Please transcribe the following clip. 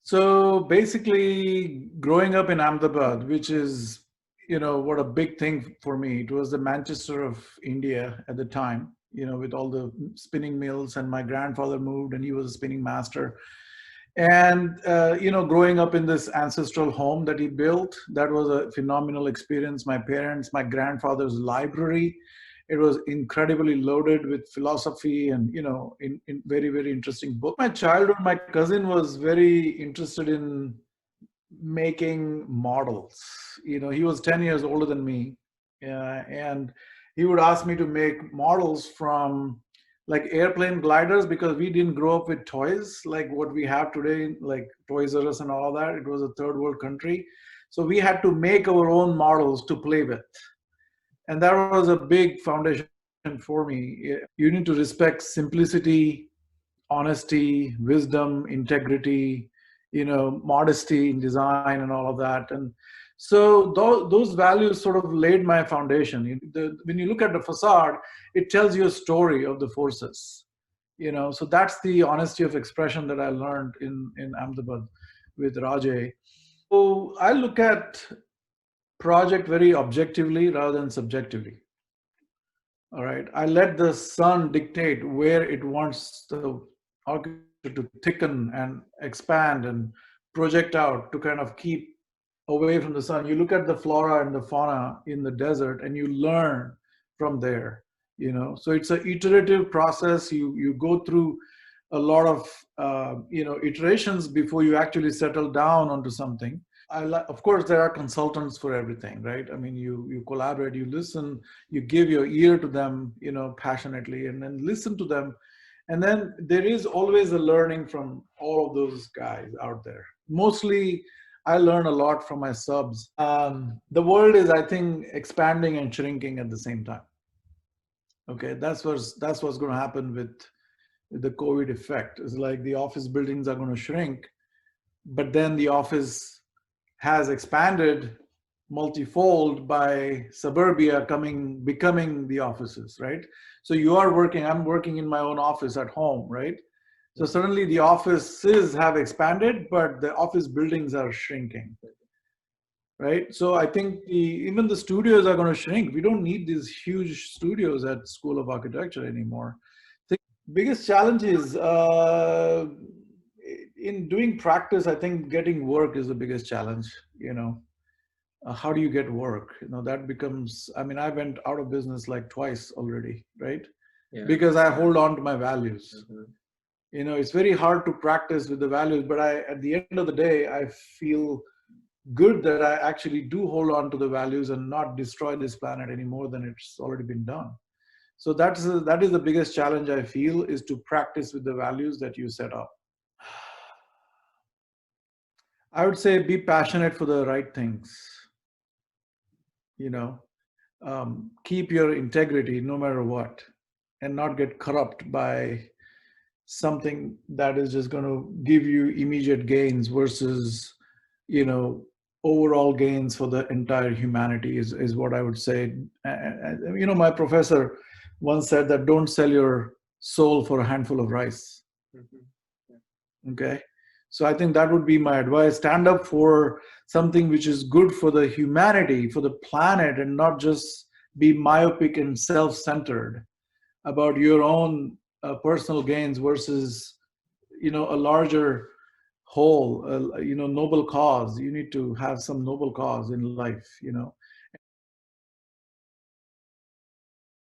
So basically, growing up in Ahmedabad, which is, what a big thing for me. It was the Manchester of India at the time, with all the spinning mills. And my grandfather moved, and he was a spinning master. And, growing up in this ancestral home that he built, that was a phenomenal experience. My parents, my grandfather's library, it was incredibly loaded with philosophy and, in very, very interesting book. My childhood, my cousin was very interested in making models. He was 10 years older than me. And he would ask me to make models from like airplane gliders, because we didn't grow up with toys like what we have today, like Toys R Us and all that. It was a third world country. So we had to make our own models to play with. And that was a big foundation for me. You need to respect simplicity, honesty, wisdom, integrity, modesty in design and all of that. And so those values sort of laid my foundation. When you look at the facade, it tells you a story of the forces. So that's the honesty of expression that I learned in Ahmedabad with Rajay. So I look at project very objectively rather than subjectively. All right. I let the sun dictate where it wants the architecture to thicken and expand and project out to kind of keep away from the sun. You look at the flora and the fauna in the desert and you learn from there, So it's an iterative process. You go through a lot of iterations before you actually settle down onto something. Of course, there are consultants for everything, right? I mean, you collaborate, you listen, you give your ear to them, passionately, and then listen to them. And then there is always a learning from all of those guys out there. Mostly, I learn a lot from my subs. The world is, I think, expanding and shrinking at the same time. Okay, that's what's going to happen with the COVID effect. It's like the office buildings are going to shrink, but then the office has expanded multifold by suburbia becoming the offices, right? So I'm working in my own office at home, right? So suddenly the offices have expanded, but the office buildings are shrinking, right? So I think even the studios are going to shrink. We don't need these huge studios at School of Architecture anymore. The biggest challenge is in doing practice. I think getting work is the biggest challenge. How do you get work? That becomes. I mean, I went out of business like twice already, right? Yeah. Because I hold on to my values. Mm-hmm. It's very hard to practice with the values, but at the end of the day, I feel good that I actually do hold on to the values and not destroy this planet any more than it's already been done. So that is the biggest challenge I feel, is to practice with the values that you set up. I would say be passionate for the right things. Keep your integrity no matter what, and not get corrupt by something that is just going to give you immediate gains versus, overall gains for the entire humanity is what I would say. My professor once said that don't sell your soul for a handful of rice. Mm-hmm. Yeah. Okay. So I think that would be my advice. Stand up for something which is good for the humanity, for the planet, and not just be myopic and self-centered about your own personal gains versus, a larger whole, noble cause. You need to have some noble cause in life.